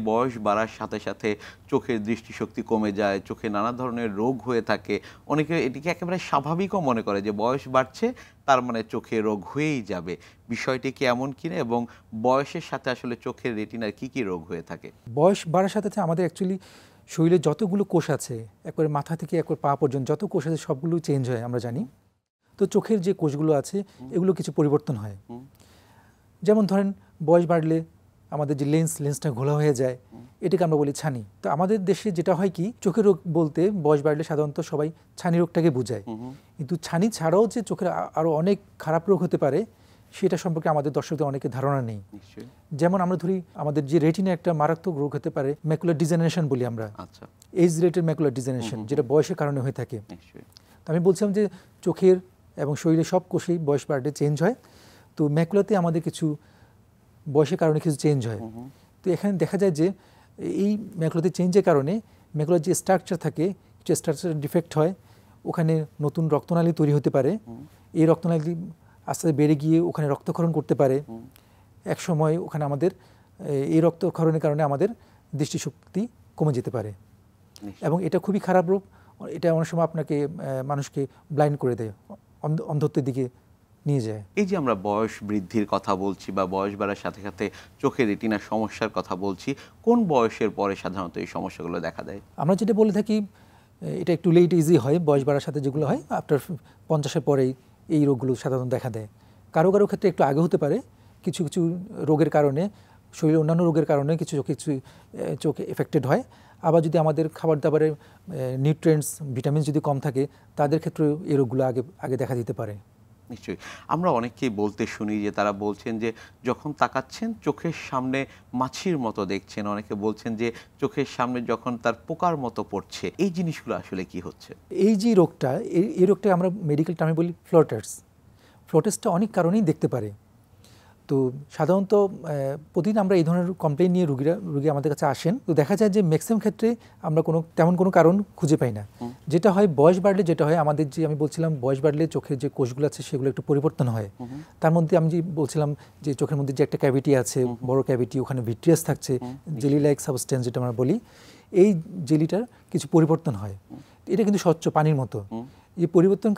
বয়স বাড়ার সাথে সাথে চোখের দৃষ্টিশক্তি কমে যায়, চোখে নানা ধরনের রোগ হয়ে থাকে। অনেকে এটিকে একেবারে স্বাভাবিকও মনে করে যে বয়স বাড়ছে তার মানে চোখে রোগ হয়েই যাবে। বিষয়টি কি এমন কিনা এবং বয়সের সাথে আসলে চোখের রেটিনার কি কি রোগ হয়ে থাকে? বয়স বাড়ার সাথে সাথে আমাদের অ্যাকচুয়ালি শরীরে যতগুলো কোষ আছে একবারে মাথা থেকে একবার পা পর্যন্ত যত কোষ আছে সবগুলো চেঞ্জ হয় আমরা জানি। তো চোখের যে কোষগুলো আছে এগুলো কিছু পরিবর্তন হয়। যেমন ধরেন বয়স বাড়লে আমাদের যে লেন্সটা ঘোলা হয়ে যায়, এটাকে আমরা বলি ছানি। তো আমাদের দেশে যেটা হয় কি, চোখের রোগ বলতে বয়স বাড়লে সাধারণত সবাই ছানি রোগটাকে বোঝায়, কিন্তু ছানি ছাড়াও যে চোখের আরও অনেক খারাপ রোগ হতে পারে সেটা সম্পর্কে আমাদের দর্শকদের অনেকের ধারণা নেই। যেমন আমরা ধরি আমাদের যে রেটিনা একটা মারাত্মক রোগ হতে পারে ম্যাকুলার ডিজেনারেশন বলি আমরা, এজ রিলেটেড ম্যাকুলার ডিজেনারেশন, যেটা বয়সের কারণে হয়ে থাকে। তো আমি বলছিলাম যে চোখের এবং শরীরের সব কোষেই বয়স বাড়লে চেঞ্জ হয়। তো ম্যাকুলাতে আমাদের কিছু বয়সের কারণে কিছু চেঞ্জ হয়। তো এখানে দেখা যায় যে এই ম্যাকুলাতে চেঞ্জের কারণে ম্যাকুলার যে স্ট্রাকচার থাকে যে স্ট্রাকচার ডিফেক্ট হয়, ওখানে নতুন রক্তনালী তৈরি হতে পারে। এই রক্তনালী আস্তে আস্তে বেড়ে গিয়ে ওখানে রক্তক্ষরণ করতে পারে। এক সময় ওখানে আমাদের এই রক্তক্ষরণের কারণে আমাদের দৃষ্টিশক্তি কমে যেতে পারে এবং এটা খুবই খারাপ রোগ। এটা অনেক সময় আপনাকে মানুষকে ব্লাইন্ড করে দেয়, অন্ধত্বের দিকে নিয়ে যায়। এই যে আমরা বয়স বৃদ্ধির কথা বলছি বা বয়স বাড়ার সাথে সাথে চোখের রেটিনার সমস্যার কথা বলছি, কোন বয়সের পরে সাধারণত এই সমস্যাগুলো দেখা দেয়? আমরা যেটা বলে থাকি এটা একটু লেট ইজি হয়, বয়স বাড়ার সাথে যেগুলো হয় আফটার 50-এর পরেই এই রোগগুলো সাধারণত দেখা দেয়। কারো কারো ক্ষেত্রে একটু আগে হতে পারে, কিছু কিছু রোগের কারণে, শরীরের অন্যান্য রোগের কারণে কিছু চোখ এফেক্টেড হয়। আবার যদি আমাদের খাবার দাবারের নিউট্রিয়েন্টস ভিটামিন যদি কম থাকে তাদের ক্ষেত্রে এই রোগগুলো আগে দেখা দিতে পারে। নিশ্চয়ই। আমরা অনেককেই বলতে শুনি যে তারা বলছেন যে যখন তাকাচ্ছেন চোখের সামনে মাছির মতো দেখছেন, অনেকে বলছেন যে চোখের সামনে যখন তার পোকার মতো পড়ছে। এই জিনিসগুলো আসলে কি হচ্ছে? এই যে রোগটা, এই রোগটা আমরা মেডিকেল টার্মে বলি ফ্লোটার্স। ফ্লোটার্সটা অনেক কারণেই দেখতে পারে। তো সাধারণত প্রতিদিন আমরা এই ধরনের কমপ্লেইন নিয়ে রুগী আমাদের কাছে আসেন। তো দেখা যায় যে ম্যাক্সিমাম ক্ষেত্রে আমরা তেমন কোনো কারণ খুঁজে পাই না। যেটা হয় বয়স বাড়লে যেটা হয় আমাদের যে আমি বলছিলাম বয়স বাড়লে চোখের যে কোষগুলো আছে সেগুলো একটু পরিবর্তন হয়। তার মধ্যে আমি যে বলছিলাম যে চোখের মধ্যে যে একটা ক্যাভিটি আছে, বড় ক্যাভিটি, ওখানে ভিট্রিয়াস থাকছে, জেলি লাইক সাবস্টেন্স যেটা আমরা বলি, এই জেলিটার কিছু পরিবর্তন হয়। এটা কিন্তু স্বচ্ছ পানির মতো। এই পরিবর্তন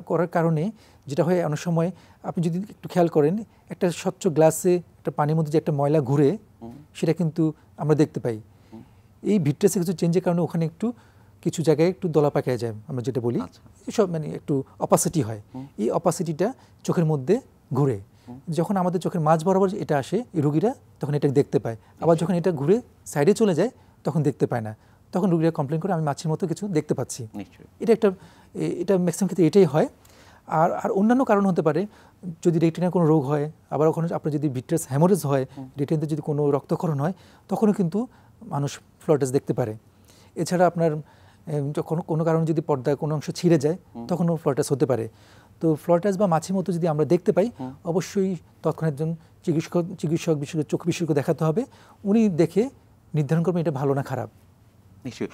করার কারণে যেটা হয় অনেক সময় আপনি যদি একটু খেয়াল করেন একটা স্বচ্ছ গ্লাসে একটা পানির মধ্যে যে একটা ময়লা ঘুরে সেটা কিন্তু আমরা দেখতে পাই। এই ভিট্রিয়াসে কিছু চেঞ্জের কারণে ওখানে একটু কিছু জায়গায় একটু দলা পাকিয়ে যায়, আমরা যেটা বলি সব মানে একটু অপাসিটি হয়। এই অপাসিটিটা চোখের মধ্যে ঘুরে, যখন আমাদের চোখের মাঝ বরাবর এটা আসে এই রোগীরা তখন এটা দেখতে পায়। আবার যখন এটা ঘুরে সাইডে চলে যায় তখন দেখতে পায় না, তখন রোগীরা কমপ্লেন করে আমি মাছির মতো কিছু দেখতে পাচ্ছি। এটা ম্যাক্সিমাম ক্ষেত্রে এটাই হয়। আর অন্যান্য কারণ হতে পারে, যদি রেটিনার কোনো রোগ হয়, আবার ওখানে আপনার যদি ভিট্রিয়াস হ্যামোরেজ হয়, রেটিনাতে যদি কোনো রক্তক্ষরণ হয় তখনও কিন্তু মানুষ ফ্লোটার্স দেখতে পারে। এছাড়া আপনার যখন কোনো কারণে যদি পর্দায় কোনো অংশ ছিঁড়ে যায় তখনও ফ্লোটার্স হতে পারে। তো ফ্লোটার্স বা মাছির মতো যদি আমরা দেখতে পাই অবশ্যই তৎক্ষণাৎ একজন চিকিৎসক চোখ বিশেষজ্ঞ দেখাতে হবে। উনি দেখে নির্ধারণ করবেন এটা ভালো না খারাপ। নিশ্চয়ই।